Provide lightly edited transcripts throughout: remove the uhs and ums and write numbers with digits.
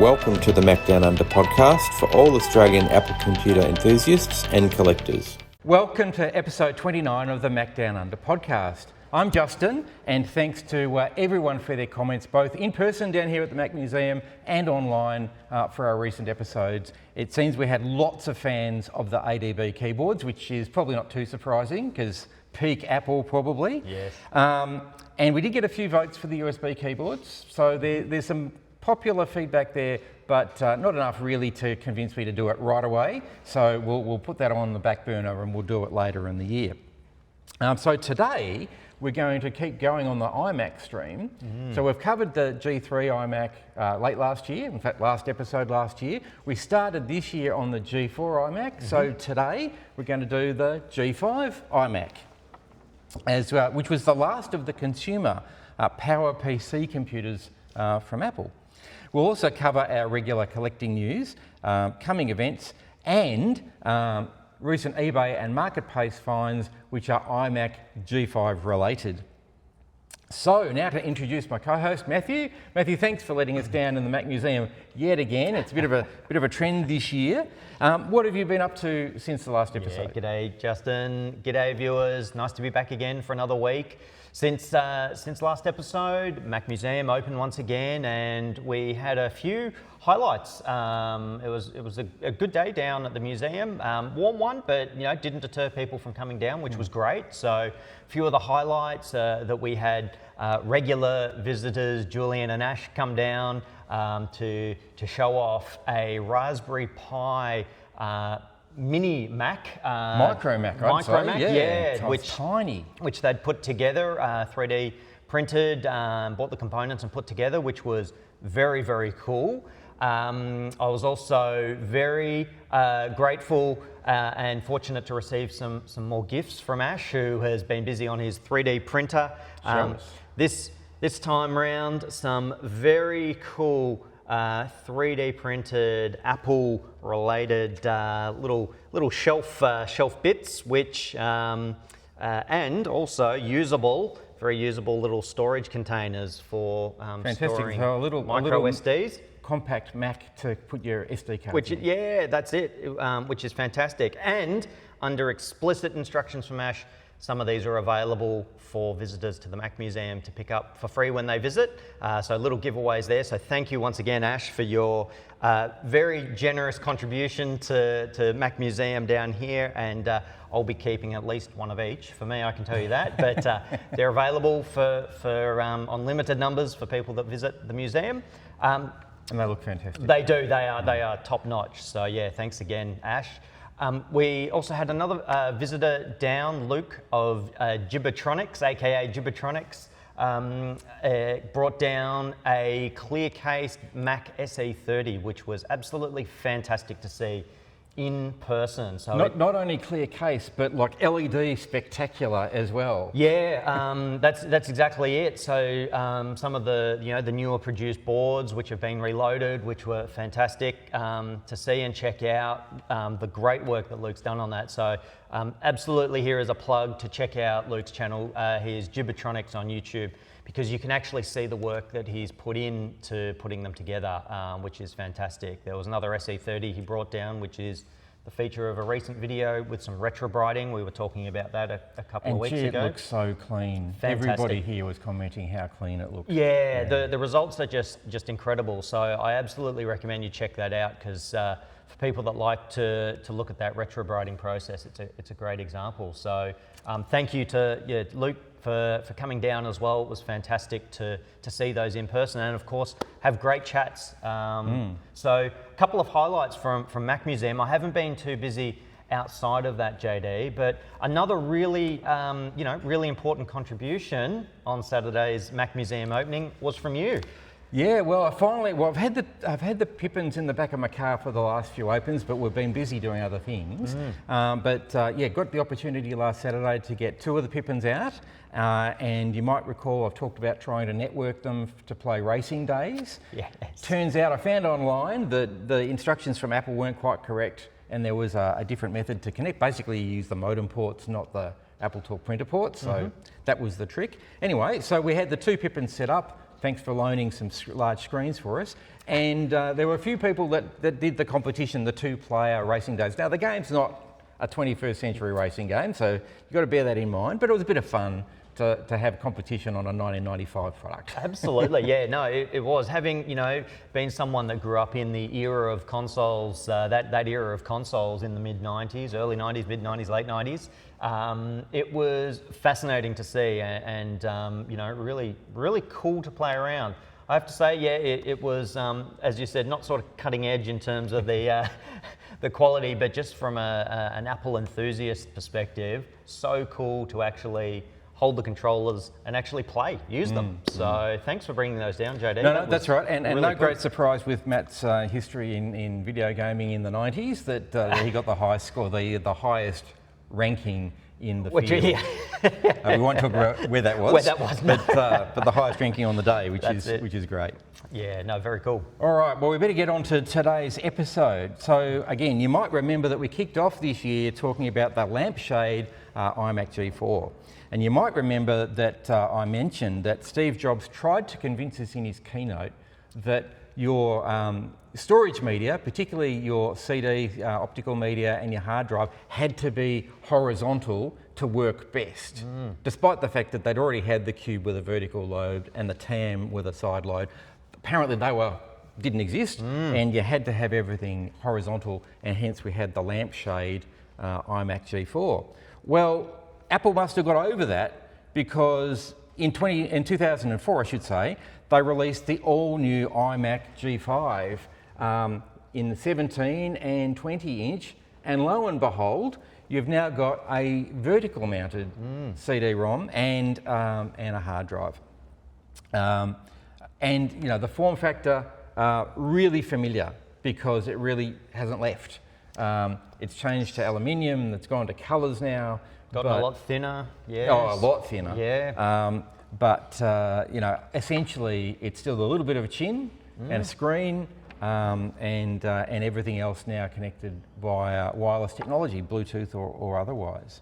Welcome to the Macdownunder Podcast for all Australian Apple computer enthusiasts and collectors. Welcome to episode 29 of the Macdownunder Podcast. I'm Justin, and thanks to everyone for their comments, both in person down here at the Mac Museum and online for our recent episodes. It seems we had lots of fans of the ADB keyboards, which is probably not too surprising because peak Apple probably. Yes. And we did get a few votes for the USB keyboards, so there's some popular feedback there, but not enough really to convince me to do it right away. So we'll put that on the back burner and we'll do it later in the year. So today we're going to keep going on the iMac stream. So we've covered the G3 iMac late last year, in fact last episode last year. We started this year on the G4 iMac, so today we're going to do the G5 iMac, which was the last of the consumer Power PC computers from Apple. We'll also cover our regular collecting news, coming events, and recent eBay and marketplace finds, which are iMac G5 related. So now to introduce my co-host, Matthew. Matthew, thanks for letting us down in the Mac Museum yet again. It's a bit of a trend this year. What have you been up to since the last episode? Yeah, g'day Justin, g'day viewers. Nice to be back again for another week. Since last episode, Mac Museum opened once again, and we had a few highlights. It was a good day down at the museum, warm one, but didn't deter people from coming down, which was great. So a few of the highlights that we had regular visitors, Julian and Ash, come down to show off a Raspberry Pi mini Mac, Micro Mac, I'd say. Yeah, which tiny, which they'd put together, 3D printed, bought the components and put together, which was very, very cool. I was also very grateful and fortunate to receive some more gifts from Ash, who has been busy on his 3D printer. This time round, some very cool 3D printed Apple related little shelf bits, which and also very usable little storage containers for storing so a little SDs. Compact Mac to put your SD card Which in. Yeah, that's it. Which is fantastic. And under explicit instructions from Ash, some of these are available for visitors to the Mac Museum to pick up for free when they visit. So little giveaways there. So thank you once again, Ash, for your very generous contribution to Mac Museum down here. And I'll be keeping at least one of each. For me, I can tell you that. But they're available for unlimited numbers for people that visit the museum. And they look fantastic. They do. They are top notch. So yeah, thanks again, Ash. We also had another visitor down, Luke of Gibbertronics, aka Gibbertronics, brought down a clear cased Mac SE30, which was absolutely fantastic to see in person. So not only clear case, but like LED spectacular as well. Yeah, that's exactly it. So some of the the newer produced boards, which have been reloaded, which were fantastic to see and check out. The great work that Luke's done on that. So absolutely, here is a plug to check out Luke's channel. He's Gibbertronics on YouTube, because you can actually see the work that he's put into putting them together, which is fantastic. There was another SE30 he brought down, which is the feature of a recent video with some retro brighting. We were talking about that a couple of weeks ago. It looks so clean. Fantastic. Everybody here was commenting how clean it looks. Yeah, the results are just incredible. So I absolutely recommend you check that out, because for people that like to look at that retro brighting process, it's a great example. So thank you to Luke for coming down as well. It was fantastic to see those in person, and of course have great chats. So a couple of highlights from Mac Museum. I haven't been too busy outside of that, JD, but another really really important contribution on Saturday's Mac Museum opening was from you. Yeah, well, I've had the Pippins in the back of my car for the last few opens, but we've been busy doing other things. Got the opportunity last Saturday to get two of the Pippins out, and you might recall I've talked about trying to network them to play racing days. Yes. Turns out I found online that the instructions from Apple weren't quite correct, and there was a different method to connect. Basically, you use the modem ports, not the Apple Talk printer ports, so that was the trick. Anyway, so we had the two Pippins set up. thanks for loaning some large screens for us. And there were a few people that did the competition, the 2-player racing days. Now, the game's not a 21st century racing game, so you've got to bear that in mind, but it was a bit of fun to have competition on a 1995 product. Absolutely, yeah, no, it was. Having, been someone that grew up in the era of consoles, that era of consoles in the mid-90s, early 90s, mid-90s, late 90s, it was fascinating to see and really, really cool to play around. I have to say, yeah, it was, as you said, not sort of cutting edge in terms of the the quality, but just from an Apple enthusiast perspective, so cool to actually hold the controllers and actually use them. So thanks for bringing those down, JD. No, that's right. And really no cool. great surprise with Matt's history in video gaming in the 90s that he got the highest score, the highest ranking in the field. We won't talk about where that was. Where that was, no. but the highest ranking on the day, which is great. Yeah, no, very cool. All right, well, we better get on to today's episode. So again, you might remember that we kicked off this year talking about the lampshade iMac G4. And you might remember that I mentioned that Steve Jobs tried to convince us in his keynote that your storage media, particularly your CD, optical media and your hard drive, had to be horizontal to work best, despite the fact that they'd already had the cube with a vertical load and the TAM with a side load. Apparently they didn't exist, and you had to have everything horizontal, and hence we had the lampshade iMac G4. Well, Apple must have got over that because in 2004, I should say, they released the all-new iMac G5 in the 17 and 20 inch, and lo and behold, you've now got a vertical mounted CD-ROM and a hard drive. And the form factor, really familiar because it really hasn't left. It's changed to aluminium, it's gone to colours now. Gotten a lot thinner, yes. Oh, a lot thinner. Yeah. But essentially it's still a little bit of a chin and a screen and everything else now connected via wireless technology, Bluetooth or otherwise.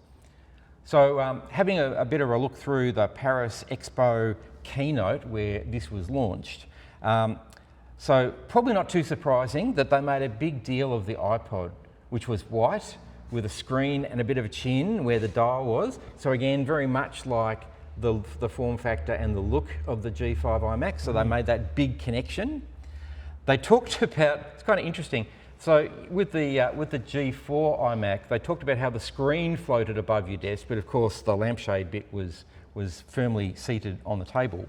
So having a bit of a look through the Paris Expo keynote where this was launched. So probably not too surprising that they made a big deal of the iPod, which was white with a screen and a bit of a chin where the dial was. So again, very much like the form factor and the look of the G5 iMac. So they made that big connection. They talked about, it's kind of interesting. So with the G4 iMac, they talked about how the screen floated above your desk, but of course the lampshade bit was firmly seated on the table.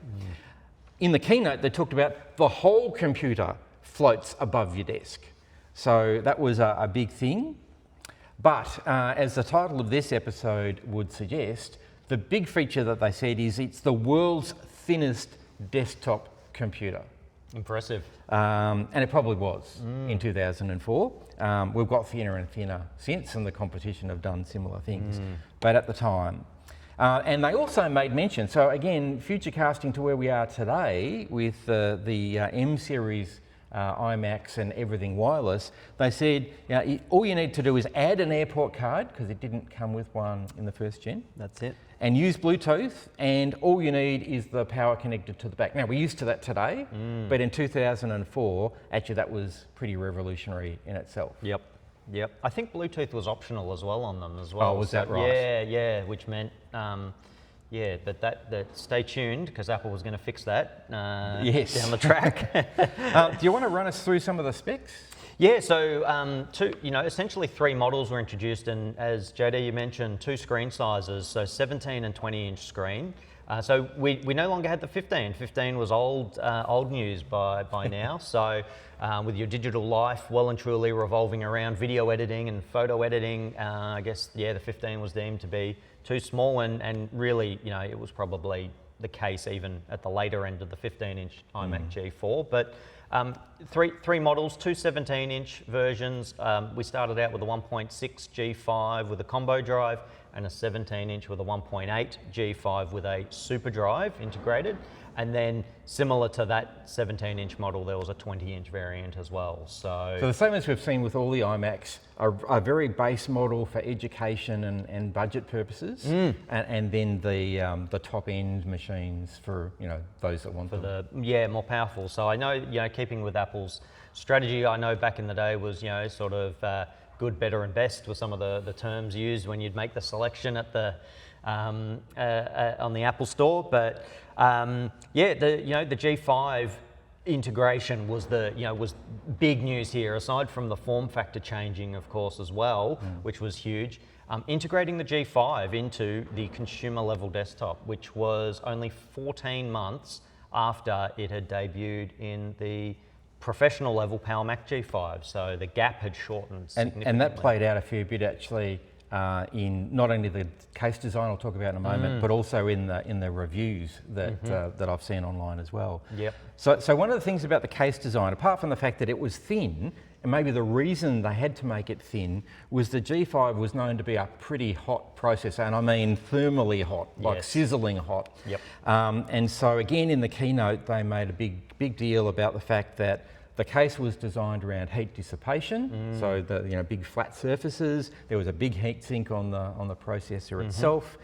In the keynote, they talked about the whole computer floats above your desk. So that was a big thing. But as the title of this episode would suggest, the big feature that they said is it's the world's thinnest desktop computer. Impressive. And it probably was in 2004. We've got thinner and thinner since, and the competition have done similar things. But at the time. And they also made mention, so again, future casting to where we are today with the M series iMacs and everything wireless, they said all you need to do is add an airport card, because it didn't come with one in the first gen. That's it. And use Bluetooth, and all you need is the power connected to the back. Now, we're used to that today, but in 2004, actually that was pretty revolutionary in itself. Yep. I think Bluetooth was optional as well on them as well. Oh, was that right? Yeah, which meant, but that stay tuned, because Apple was going to fix that down the track. Do you want to run us through some of the specs? Yeah, so essentially 3 models were introduced, and as JD, you mentioned, 2 screen sizes, so 17 and 20 inch screen. So we no longer had the 15. 15 was old news by now. So with your digital life well and truly revolving around video editing and photo editing, I guess, the 15 was deemed to be too small, and really, it was probably the case even at the later end of the 15-inch iMac G4. But three models, 2 17-inch versions. We started out with a 1.6 G5 with a combo drive, and a 17-inch with a 1.8 G5 with a super drive integrated. And then similar to that 17-inch model, there was a 20-inch variant as well. So the same as we've seen with all the iMacs, a very base model for education and budget purposes, and then the top-end machines for those that want them. More powerful. So I know keeping with Apple's strategy, I know back in the day was sort of good, better, and best were some of the terms used when you'd make the selection at the on the Apple Store, but the G5 integration was was big news here. Aside from the form factor changing, of course, as well, which was huge. Integrating the G5 into the consumer level desktop, which was only 14 months after it had debuted in the professional level Power Mac G5, so the gap had shortened significantly. And that played out a fair bit actually in not only the case design I'll talk about in a moment, but also in the reviews that I've seen online as well. Yep. So one of the things about the case design, apart from the fact that it was thin, and maybe the reason they had to make it thin was the G5 was known to be a pretty hot processor, and I mean thermally hot, like sizzling hot. Yep. And so again in the keynote they made a big deal about the fact that the case was designed around heat dissipation, so the big flat surfaces. There was a big heat sink on the processor itself.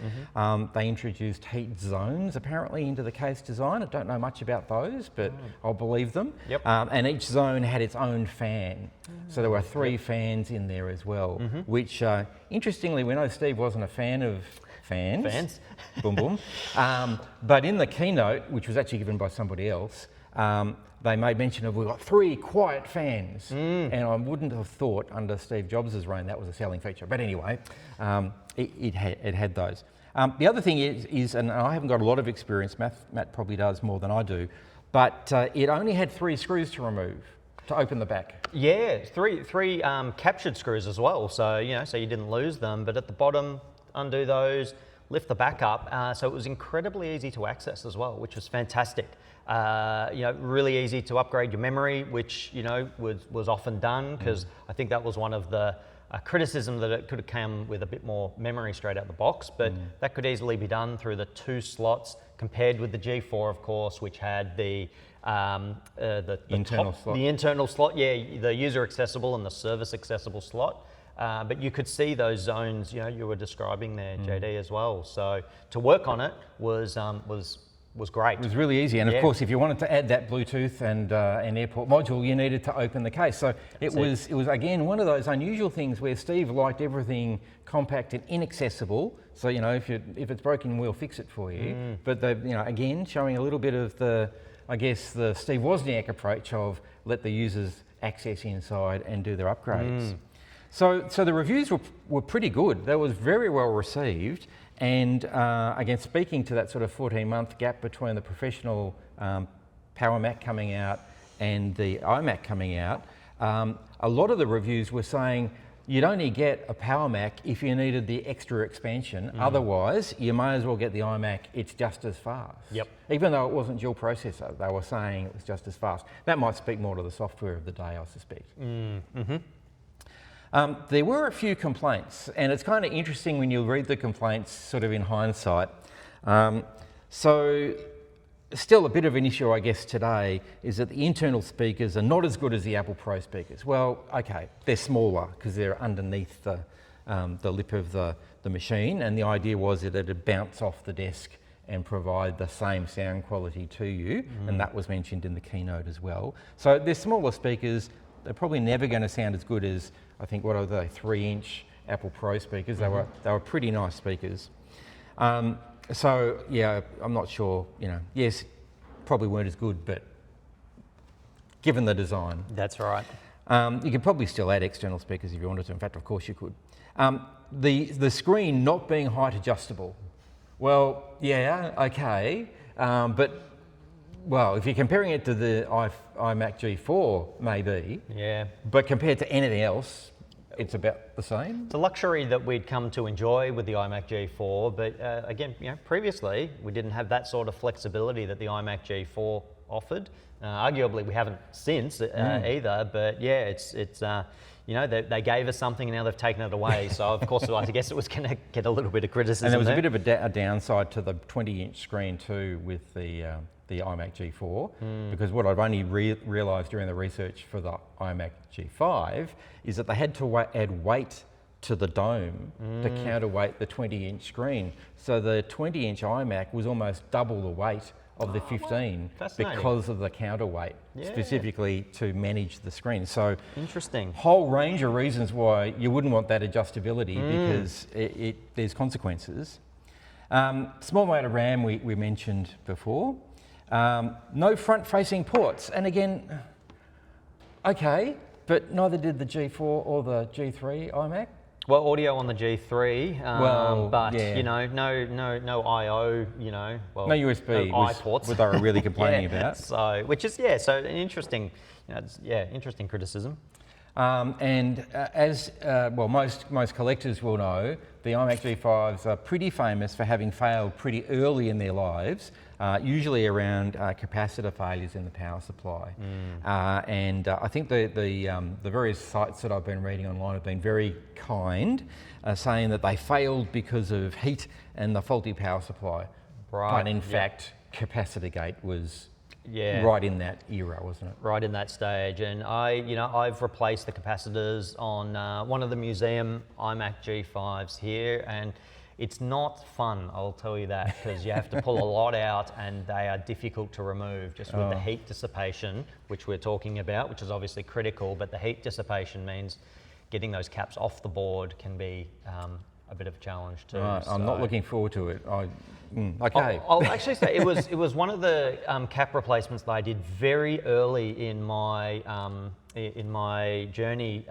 They introduced heat zones apparently into the case design. I don't know much about those, but I'll believe them. Yep. And each zone had its own fan, so there were 3 fans in there as well. Which interestingly, we know Steve wasn't a fan of fans. Boom boom. But in the keynote, which was actually given by somebody else, they made mention of we've got 3 quiet fans, and I wouldn't have thought under Steve Jobs' reign that was a selling feature. But anyway, it had those. The other thing is, and I haven't got a lot of experience, Matt probably does more than I do, but it only had 3 screws to remove to open the back. Yeah, three captured screws as well, so so you didn't lose them, but at the bottom, undo those, lift the back up, so it was incredibly easy to access as well, which was fantastic. Really easy to upgrade your memory, which was often done, because I think that was one of the criticism that it could have come with a bit more memory straight out the box, but that could easily be done through the 2 slots, compared with the G4, of course, which had the internal slot. The internal slot, the user accessible and the service accessible slot. But you could see those zones, you were describing there, JD, as well. So to work on it was great. It was really easy, and of course, if you wanted to add that Bluetooth and an airport module, you needed to open the case. So it was again one of those unusual things where Steve liked everything compact and inaccessible. So if it's broken, we'll fix it for you. But again, showing a little bit of the Steve Wozniak approach of let the users access inside and do their upgrades. So the reviews were pretty good. They was very well received. And again, speaking to that sort of 14-month gap between the professional Power Mac coming out and the iMac coming out, a lot of the reviews were saying you'd only get a Power Mac if you needed the extra expansion. Otherwise, you may as well get the iMac. It's just as fast. Yep. Even though it wasn't dual processor, they were saying it was just as fast. That might speak more to the software of the day, I suspect. There were a few complaints, and it's kind of interesting when you read the complaints sort of in hindsight. So still a bit of an issue, I guess, today is that the internal speakers are not as good as the Apple Pro speakers. Well, okay, they're smaller because they're underneath the lip of the machine, and the idea was that it'd bounce off the desk and provide the same sound quality to you, and that was mentioned in the keynote as well. So they're smaller speakers. They're probably never going to sound as good as, I think, what are they, 3-inch Apple Pro speakers. They were pretty nice speakers. So yeah, I'm not sure, yes, probably weren't as good, but given the design. That's right. You could probably still add external speakers if you wanted to. In fact, of course you could. The screen not being height adjustable. Well, yeah, okay, but well, if you're comparing it to the iMac G4, maybe. Yeah. But compared to anything else, it's about the same. It's a luxury that we'd come to enjoy with the iMac G4, but again, previously we didn't have that sort of flexibility that the iMac G4 offered. Arguably, we haven't since either, but yeah, it's you know, they gave us something and now they've taken it away. So of course, I guess it was going to get a little bit of criticism. And there was a bit of a downside to the 20-inch screen too with the iMac G4, because what I've only realised during the research for the iMac G5 is that they had to add weight to the dome to counterweight the 20-inch screen. So the 20-inch iMac was almost double the weight of the 15 because of the counterweight, specifically to manage the screen. So interesting. Whole range of reasons why you wouldn't want that adjustability, because there's consequences. Small amount of RAM we mentioned before. No front-facing ports, and again, okay, but neither did the G4 or the G3 iMac. Well, audio on the G3, but you know, no I/O, you know, well, no USB, no iPorts. What they were really complaining about. So, which is so an interesting, you know, interesting criticism. And as most collectors will know, the iMac G5s are pretty famous for having failed pretty early in their lives, usually around capacitor failures in the power supply. And I think the various sites that I've been reading online have been very kind, saying that they failed because of heat and the faulty power supply. Right. But in fact, capacitor gate was right in that era, wasn't it? Right in that stage, and I've replaced the capacitors on one of the museum iMac G5s here, and it's not fun, I'll tell you that, because you have to pull a lot out and they are difficult to remove just with the heat dissipation, which we're talking about, which is obviously critical, but the heat dissipation means getting those caps off the board can be a bit of a challenge too. Right. I'm not looking forward to it. Okay. I'll actually say it was one of the cap replacements that I did very early in my journey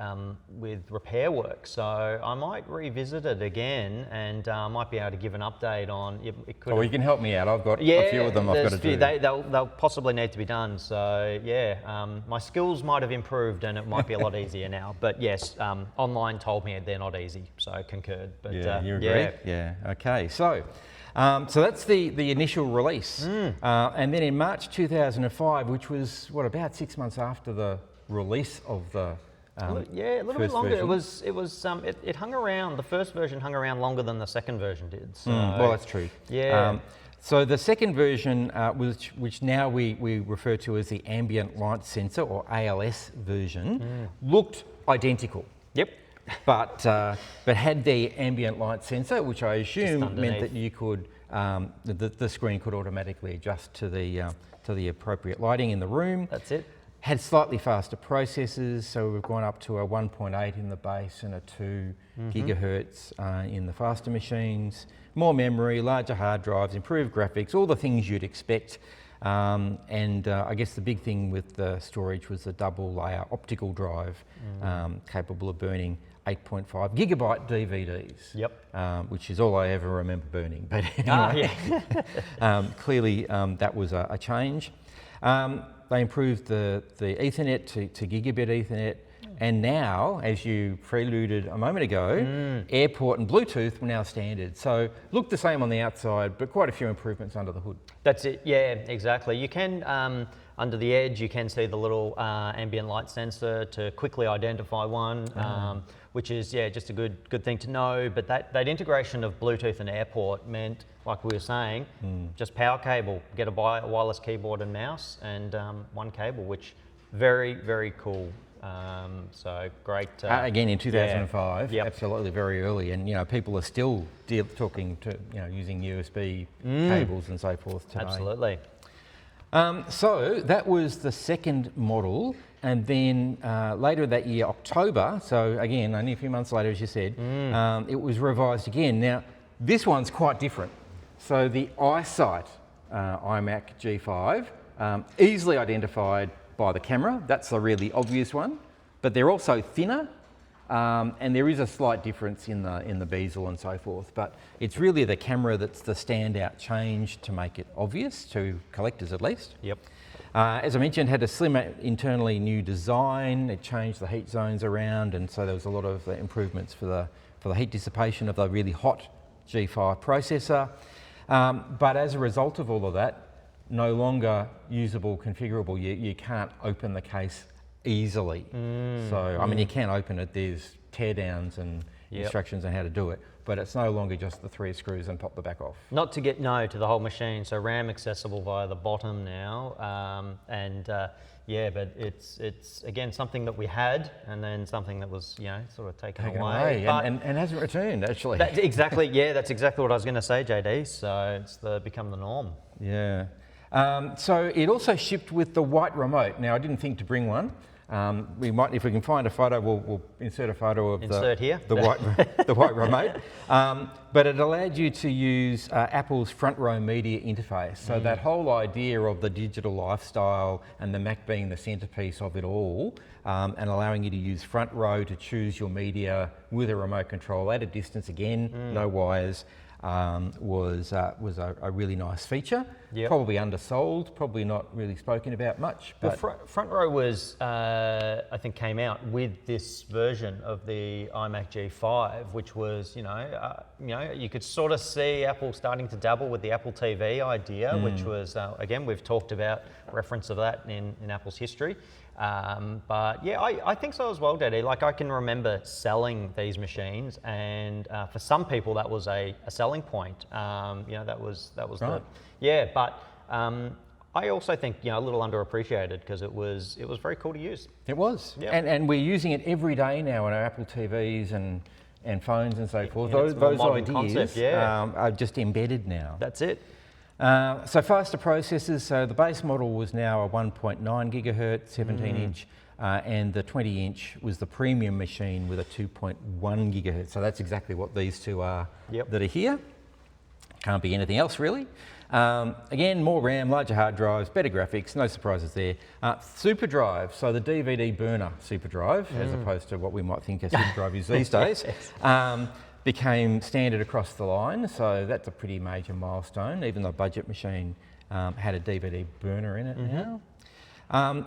with repair work. So I might revisit it again, and I might be able to give an update on it. Well, you can help me out. I've got a few of them I've got to do. They'll possibly need to be done. So my skills might have improved, and it might be a lot easier now. But yes, online told me they're not easy, so I concurred. But you agree? Yeah. Okay. So that's the initial release, and then in March 2005, which was about 6 months after the release of the a little bit longer. Version. It hung around. The first version hung around longer than the second version did. So. Well, that's true. Yeah. So the second version, which now we refer to as the ambient light sensor or ALS version, looked identical. Yep. But had the ambient light sensor, which I assume meant that you could the screen could automatically adjust to the appropriate lighting in the room. That's it. Had slightly faster processors, so we've gone up to a 1.8 in the base and a 2 gigahertz in the faster machines. More memory, larger hard drives, improved graphics, all the things you'd expect. And I guess the big thing with the storage was the double layer optical drive, capable of burning 8.5 gigabyte DVDs. Yep. Which is all I ever remember burning. But anyway, clearly that was a change. They improved the Ethernet to gigabit Ethernet, and now, as you preluded a moment ago, AirPort and Bluetooth were now standard. So looked the same on the outside, but quite a few improvements under the hood. That's it. Yeah, exactly. You can under the edge, you can see the little ambient light sensor to quickly identify one, which is just a good thing to know. But that integration of Bluetooth and AirPort meant, like we were saying, just power cable, get a wireless keyboard and mouse, and one cable, which very, very cool. So great. Again, in 2005, absolutely very early, and people are still talking to using USB cables and so forth today. Absolutely. So that was the second model, and then later that year, October, so again, only a few months later, as you said, it was revised again. Now, this one's quite different. So the iSight iMac G5, easily identified by the camera, that's a really obvious one, but they're also thinner, and there is a slight difference in the bezel and so forth, but it's really the camera that's the standout change to make it obvious, to collectors at least. Yep. As I mentioned, had a slimmer internally new design, it changed the heat zones around, and so there was a lot of improvements for the heat dissipation of the really hot G5 processor. But as a result of all of that, no longer usable, configurable. You can't open the case easily. So, I mean, you can open it. There's teardowns and instructions on how to do it, but it's no longer just the 3 screws and pop the back off. Not to get to the whole machine. So RAM accessible via the bottom now, but it's again something that we had, and then something that was sort of taken away. But and hasn't returned actually. That's exactly what I was going to say, JD. So it's become the norm. Yeah. So it also shipped with the white remote. Now I didn't think to bring one. We might, if we can find a photo, we'll insert a photo of the white remote. But it allowed you to use Apple's front row media interface. So that whole idea of the digital lifestyle and the Mac being the centerpiece of it all, and allowing you to use front row to choose your media with a remote control at a distance again, no wires. Was a really nice feature. Probably undersold, probably not really spoken about much. But front row was, I think, came out with this version of the iMac G5, which was, you could sort of see Apple starting to dabble with the Apple TV idea, which was, again, we've talked about reference of that in Apple's history. But yeah, I think so as well, Daddy. Like, I can remember selling these machines, and for some people that was a selling point. That was right. But I also think a little underappreciated because it was very cool to use. It was, and we're using it every day now on our Apple TVs and phones and so forth. Those ideas are just embedded now. That's it. So faster processors, so the base model was now a 1.9 gigahertz, 17 inch, and the 20 inch was the premium machine with a 2.1 gigahertz. So that's exactly what these two are that are here. Can't be anything else really. Again, more RAM, larger hard drives, better graphics, no surprises there. Super drive, so the DVD burner super drive, as opposed to what we might think a super drive is these days. Became standard across the line, so that's a pretty major milestone. Even the budget machine had a DVD burner in it now.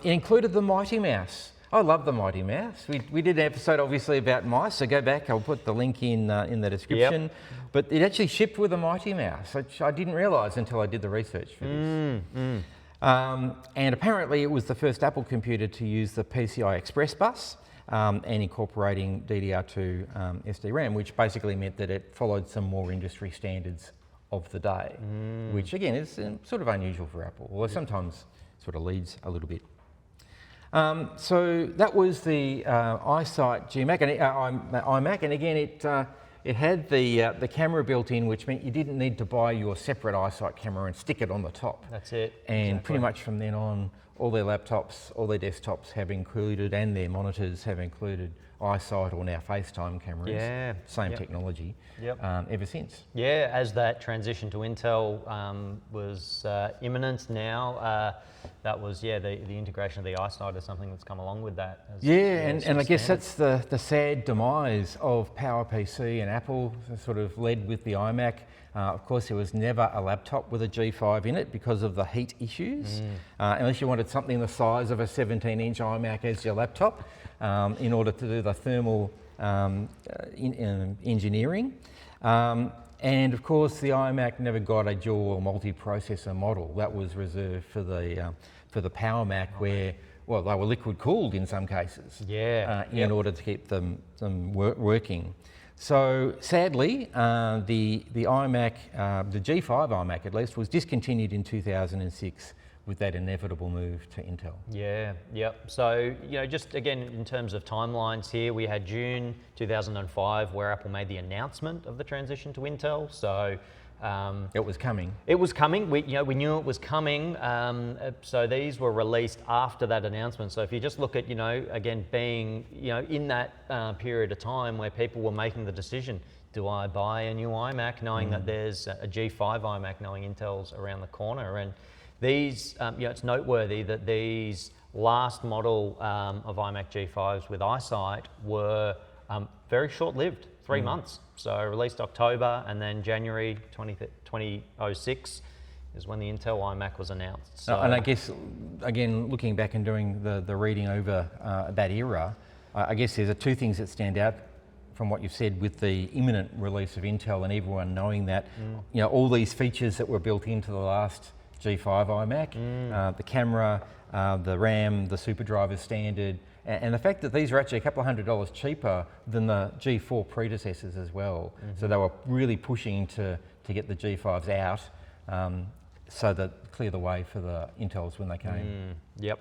It included the Mighty Mouse. I love the Mighty Mouse. We did an episode obviously about mice, so go back, I'll put the link in the description. But it actually shipped with a Mighty Mouse, which I didn't realise until I did the research for this. And apparently it was the first Apple computer to use the PCI Express bus. And incorporating DDR2 SD-RAM, which basically meant that it followed some more industry standards of the day, which again is sort of unusual for Apple, although sometimes sort of leads a little bit. So that was the iSight GMac and iMac, and again it had the camera built in, which meant you didn't need to buy your separate iSight camera and stick it on the top. That's it. And pretty much from then on, all their laptops, all their desktops have included, and their monitors have included iSight or now FaceTime cameras. Same technology ever since. Yeah, as that transition to Intel was imminent now, that was the integration of the iSight is something that's come along with that. And I guess that's the sad demise of PowerPC and Apple, sort of led with the iMac. Of course, there was never a laptop with a G5 in it because of the heat issues, unless you wanted something the size of a 17-inch iMac as your laptop in order to do the thermal engineering. And of course, the iMac never got a dual or multi-processor model. That was reserved for the Power Mac, where they were liquid cooled in some cases, in order to keep them working. So sadly, the iMac, the G5 iMac at least, was discontinued in 2006 with that inevitable move to Intel. So, just again, in terms of timelines here, we had June 2005 where Apple made the announcement of the transition to Intel. So it was coming. It was coming. We knew it was coming. So these were released after that announcement. So if you just look at, again, being, in that period of time where people were making the decision, do I buy a new iMac, knowing that there's a G5 iMac, knowing Intel's around the corner? And these, it's noteworthy that these last model of iMac G5s with iSight were very short-lived, 3 months. So released October, and then January 2006 is when the Intel iMac was announced. So, and I guess, again, looking back and doing the reading over that era, I guess there's two things that stand out from what you've said with the imminent release of Intel and everyone knowing that, all these features that were built into the last G5 iMac. The camera, the RAM, the SuperDrive is standard, and the fact that these are actually a couple of $100 cheaper than the G4 predecessors as well. So they were really pushing to get the G5s out, so that clear the way for the Intels when they came. Yep,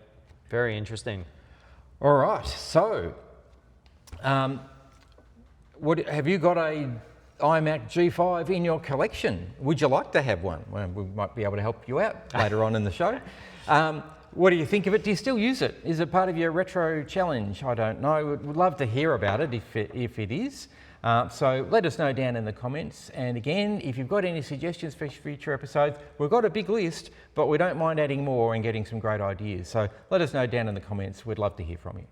very interesting. All right, so have you got a iMac G5 in your collection? Would you like to have one? Well, we might be able to help you out later on in the show. What do you think of it? Do you still use it? Is it part of your retro challenge? I don't know. We'd love to hear about it if it is. So let us know down in the comments. And again, if you've got any suggestions for future episodes, we've got a big list, but we don't mind adding more and getting some great ideas. So let us know down in the comments. We'd love to hear from you.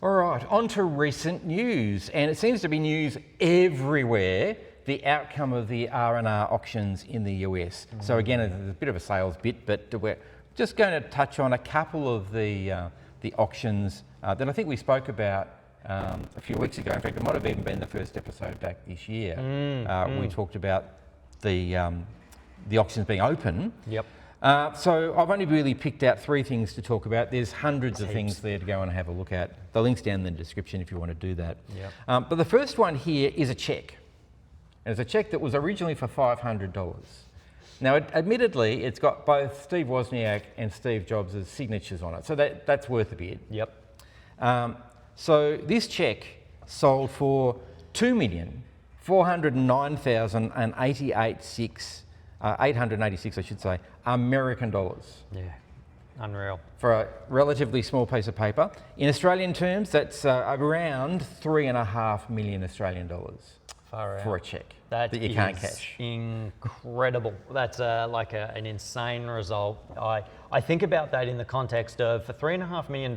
All right, on to recent news. And it seems to be news everywhere, the outcome of the R&R auctions in the US. So again, it's a bit of a sales bit, but we're just going to touch on a couple of the auctions that I think we spoke about a few weeks ago. In fact, it might have even been the first episode back this year. We talked about the auctions being open. Yep. So I've only really picked out 3 things to talk about. There's hundreds of things there to go and have a look at. The link's down in the description if you want to do that. Yep. But the first one here is a cheque. And it's a cheque that was originally for $500. Now, admittedly, it's got both Steve Wozniak and Steve Jobs' signatures on it, so that's worth a bit. Yep. So this cheque sold for $2,409,886, I should say, American dollars. Yeah, unreal. For a relatively small piece of paper. In Australian terms, that's around $3.5 million Australian dollars. Far out. For a cheque That you can't cash. Incredible. That's an insane result. I think about that in the context of, for $3.5 million,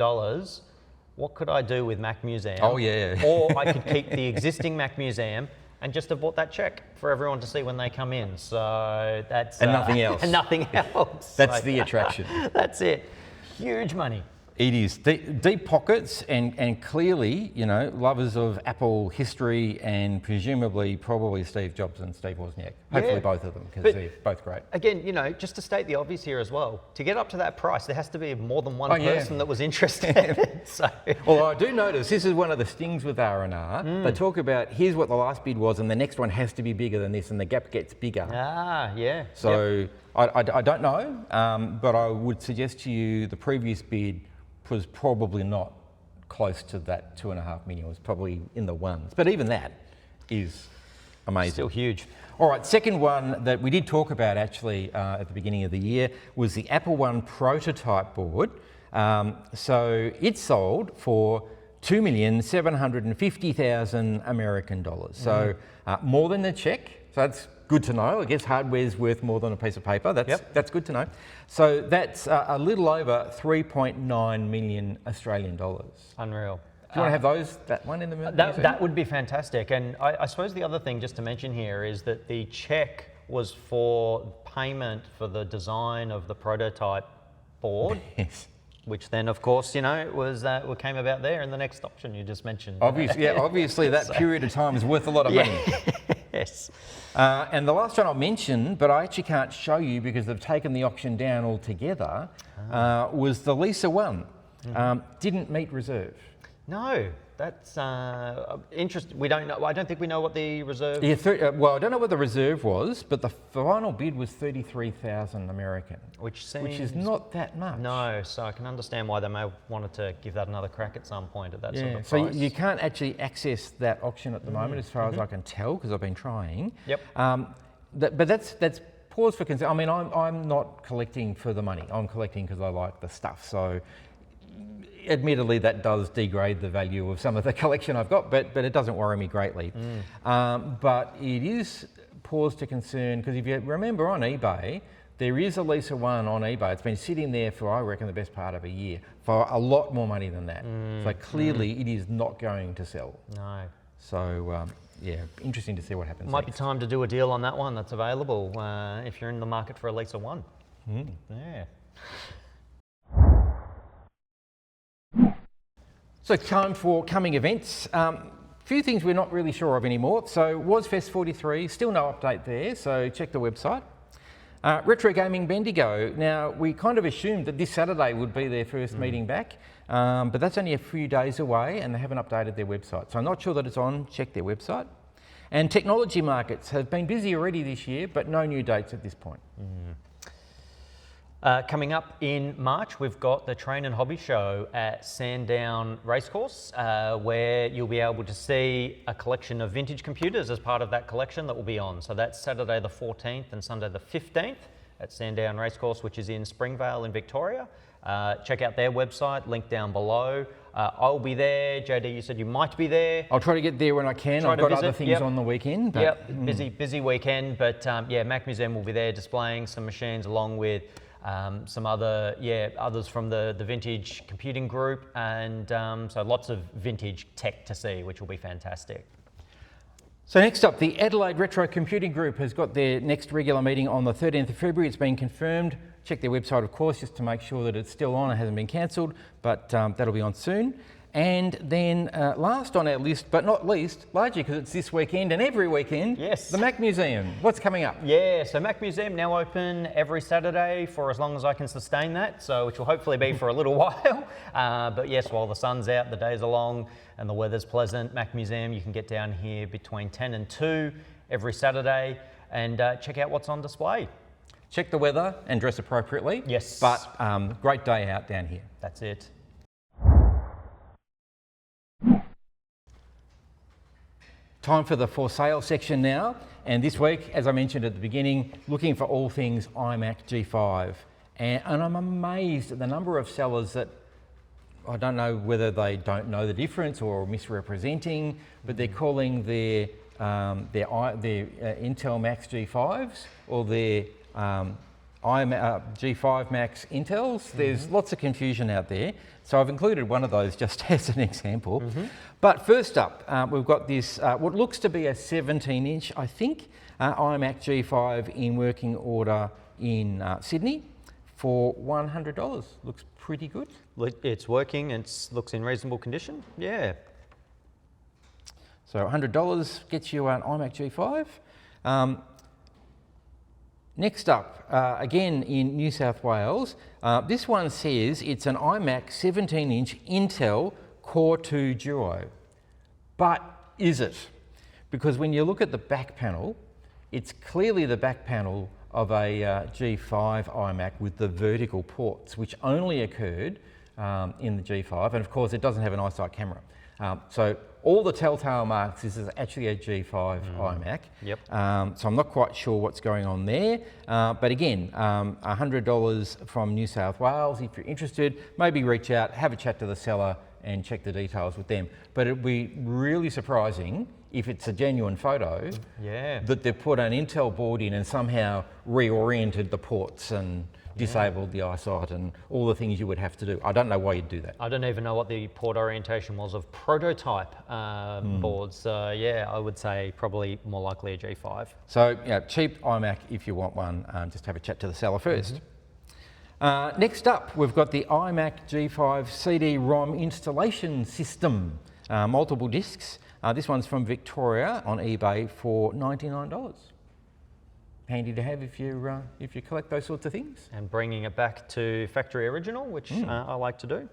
what could I do with Mac Museum? Oh yeah. Or I could keep the existing Mac Museum and just have bought that check for everyone to see when they come in. So that's... And nothing else. And nothing else. That's the attraction. That's it. Huge money. It is deep pockets, and clearly, you know, lovers of Apple history, and presumably probably Steve Jobs and Steve Wozniak. Hopefully both of them, because they're both great. Again, you know, just to state the obvious here as well, to get up to that price, there has to be more than one person that was interested. So. Well, I do notice this is one of the stings with R&R. They talk about, here's what the last bid was, and the next one has to be bigger than this, and the gap gets bigger. Yeah. So I don't know, but I would suggest to you the previous bid was probably not close to that $2.5 million. It was probably in the ones, but even that is amazing. Still huge. All right, second one that we did talk about actually at the beginning of the year was the Apple One prototype board. So it sold for $2,750,000 American dollars. So more than the check. So that's good to know. I guess hardware's worth more than a piece of paper. That's good to know. So that's a little over 3.9 million Australian dollars. Unreal. Do you want to have that one in the middle? That would be fantastic. And I suppose the other thing just to mention here is that the check was for payment for the design of the prototype board. Yes. Which then, of course, you know, was what came about there in the next option you just mentioned. Obviously that period of time is worth a lot of money. Yes. And the last one I'll mention, but I actually can't show you because they've taken the auction down altogether, was the Lisa One. Didn't meet reserve. No, that's interesting. We don't know. I don't think we know what the reserve. Yeah, well, I don't know what the reserve was, but the final bid was 33,000 American, which is not that much. No, so I can understand why they may have wanted to give that another crack at some point at that sort of price. So you can't actually access that auction at the moment, as far as I can tell, because I've been trying. Yep. But that's pause for concern. I mean, I'm not collecting for the money. I'm collecting because I like the stuff. So. Admittedly, that does degrade the value of some of the collection I've got, but it doesn't worry me greatly. But it is pause to concern, because if you remember on eBay, there is a Lisa One on eBay. It's been sitting there for, I reckon, the best part of a year for a lot more money than that. So clearly it is not going to sell. No. So yeah, interesting to see what happens Might next. be time to do a deal on that one that's available if you're in the market for a Lisa One. Yeah. So time for coming events. Few things we're not really sure of anymore. So WozFest 43, still no update there, so check the website. Retro Gaming Bendigo. Now, we kind of assumed that this Saturday would be their first meeting back, but that's only a few days away and they haven't updated their website. So I'm not sure that it's on. Check their website. And Technology Markets have been busy already this year, but no new dates at this point. Coming up in March, we've got the Train and Hobby Show at Sandown Racecourse, where you'll be able to see a collection of vintage computers as part of that collection that will be on. So that's Saturday the 14th and Sunday the 15th at Sandown Racecourse, which is in Springvale in Victoria. Check out their website, link down below. I'll be there. JD, you said you might be there. I'll try to get there when I can. I've got other things on the weekend. But, busy weekend, but yeah, Mac Museum will be there displaying some machines along with some others from the vintage computing group, and so lots of vintage tech to see, which will be fantastic. So next up, the Adelaide Retro Computing Group has got their next regular meeting on the 13th of February. It's been confirmed. Check their website, of course, just to make sure that it's still on and hasn't been cancelled, but that'll be on soon. And then last on our list, but not least, largely because it's this weekend and every weekend, yes, the Mac Museum. What's coming up? Yeah, so Mac Museum now open every Saturday for as long as I can sustain that, so which will hopefully be for a little while. But yes, while the sun's out, the days are long and the weather's pleasant, Mac Museum, you can get down here between 10 and 2 every Saturday and check out what's on display. Check the weather and dress appropriately. Yes. But great day out down here. That's it. Time for the for sale section now, and this week, as I mentioned at the beginning, looking for all things iMac G5, and I'm amazed at the number of sellers that, I don't know whether they don't know the difference or misrepresenting, but they're calling their Intel Max G5s or their G5 Max Intels. There's lots of confusion out there, so I've included one of those just as an example. But first up, we've got this, what looks to be a 17-inch, I think, iMac G5 in working order in Sydney for $100. Looks pretty good. It's working, it looks in reasonable condition, yeah. So $100 gets you an iMac G5. Next up, again in New South Wales, this one says it's an iMac 17-inch Intel Core 2 Duo. But is it? Because when you look at the back panel, it's clearly the back panel of a G5 iMac with the vertical ports, which only occurred in the G5, and of course it doesn't have an eyesight camera. So all the telltale marks, this is actually a G5 iMac. Yep. So I'm not quite sure what's going on there. But again, $100 from New South Wales. If you're interested, maybe reach out, have a chat to the seller and check the details with them. But it'd be really surprising if it's a genuine photo that they've put an Intel board in and somehow reoriented the ports and disabled the eyesight and all the things you would have to do. I don't know why you'd do that. I don't even know what the port orientation was of prototype boards. So yeah, I would say probably more likely a G5. So yeah, cheap iMac if you want one, just have a chat to the seller first. Next up, we've got the iMac G5 CD-ROM installation system, multiple discs. This one's from Victoria on eBay for $99. Handy to have if you collect those sorts of things. And bringing it back to factory original, which I like to do.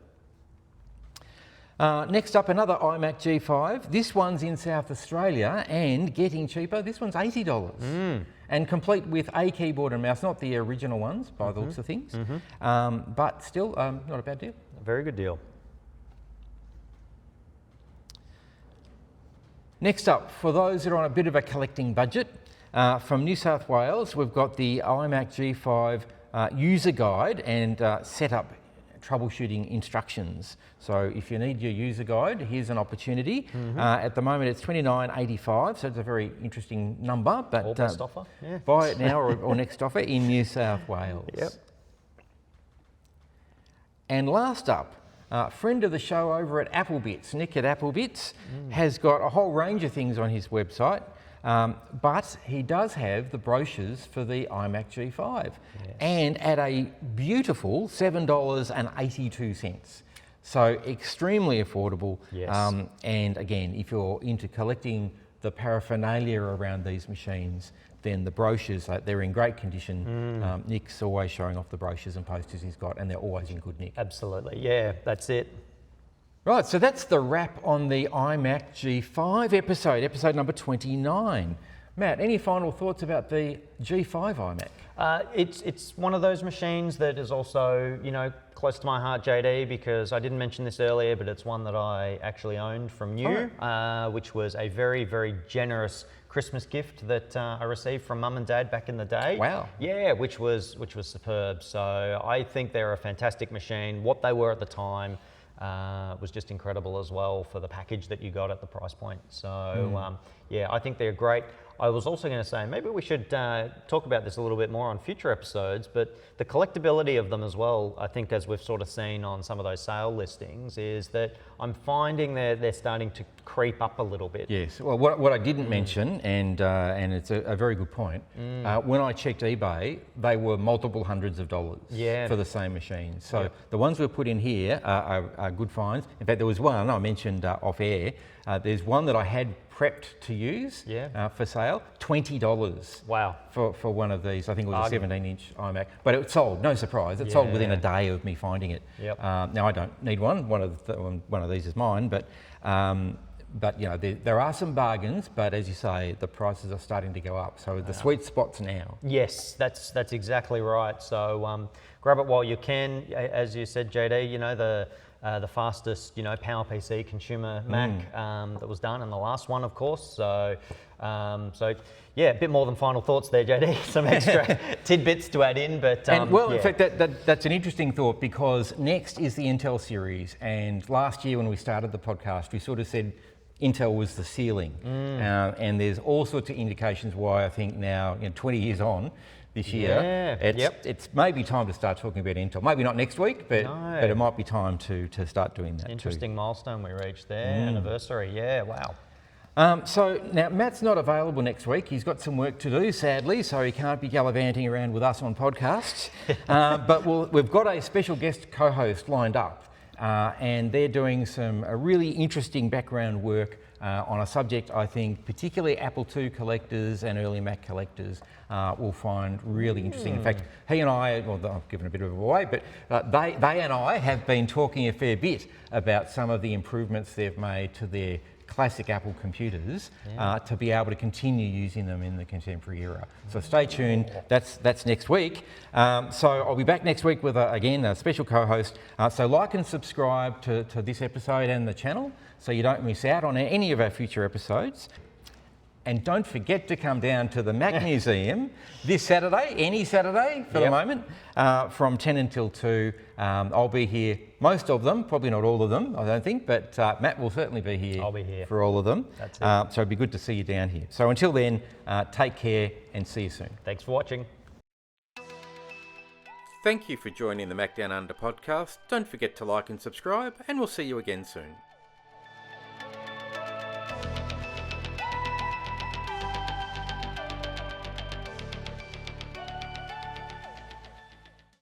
Next up, another iMac G5. This one's in South Australia and getting cheaper. This one's $80 and complete with a keyboard and mouse, not the original ones by the looks of things, but still not a bad deal. A very good deal. Next up, for those that are on a bit of a collecting budget, from New South Wales, we've got the iMac G5 user guide and setup troubleshooting instructions. So if you need your user guide, here's an opportunity. At the moment it's $29.85, so it's a very interesting number. But best offer. Yeah. Buy it now or next offer in New South Wales. Yep. And last up, friend of the show over at Applebits, Nick at Applebits, has got a whole range of things on his website. But he does have the brochures for the iMac G5 and at a beautiful $7.82. So extremely affordable. Yes. And again, if you're into collecting the paraphernalia around these machines, then the brochures, they're in great condition. Nick's always showing off the brochures and posters he's got, and they're always in good nick. Absolutely, yeah, that's it. Right, so that's the wrap on the iMac G5 episode number 29. Matt, any final thoughts about the G5 iMac? It's one of those machines that is also, close to my heart, JD, because I didn't mention this earlier, but it's one that I actually owned from you, which was a very, very generous Christmas gift that I received from Mum and Dad back in the day. Wow. Yeah, which was superb. So I think they're a fantastic machine. What they were at the time was just incredible as well for the package that you got at the price point. So yeah, I think they're great. I was also going to say, maybe we should talk about this a little bit more on future episodes, but the collectability of them as well, I think as we've sort of seen on some of those sale listings, is that I'm finding they're starting to creep up a little bit. Yes, well what I didn't mention, and it's a very good point, when I checked eBay, they were multiple hundreds of dollars for the same machine. So the ones we've put in here are good finds. In fact, there was one I mentioned off air. There's one that I had prepped to use for sale, $20. Wow. For one of these. I think it was a 17-inch iMac, but it sold, no surprise. It sold within a day of me finding it. Now I don't need one. One of these is mine, but there are some bargains. But as you say, the prices are starting to go up. So the sweet spot's now. Yes, that's exactly right. So grab it while you can. As you said, JD, the fastest, PowerPC consumer Mac that was done, and the last one, of course. So yeah, a bit more than final thoughts there, JD. Some extra tidbits to add in, but in fact, that's an interesting thought, because next is the Intel series, and last year when we started the podcast, we sort of said Intel was the ceiling, and there's all sorts of indications why I think now, 20 years on, this year, it's maybe time to start talking about Intel. Maybe not next week, but it might be time to start doing that. Interesting milestone we reached there, anniversary. Yeah, wow. So now Matt's not available next week. He's got some work to do, sadly, so he can't be gallivanting around with us on podcasts. But we've got a special guest co-host lined up, and they're doing some really interesting background work on a subject I think particularly Apple II collectors and early Mac collectors will find really interesting. In fact, he and I, well, I've given a bit of a away, but they and I have been talking a fair bit about some of the improvements they've made to their classic Apple computers to be able to continue using them in the contemporary era. So stay tuned, that's next week. So I'll be back next week with, again, a special co-host. So like and subscribe to this episode and the channel so you don't miss out on any of our future episodes. And don't forget to come down to the Mac Museum this Saturday, any Saturday for the moment, from 10 until 2. I'll be here, most of them, probably not all of them, I don't think, but Matt will certainly be here. I'll be here for all of them. That's it. So it'd be good to see you down here. So until then, take care and see you soon. Thanks for watching. Thank you for joining the Macdownunder Podcast. Don't forget to like and subscribe, and we'll see you again soon.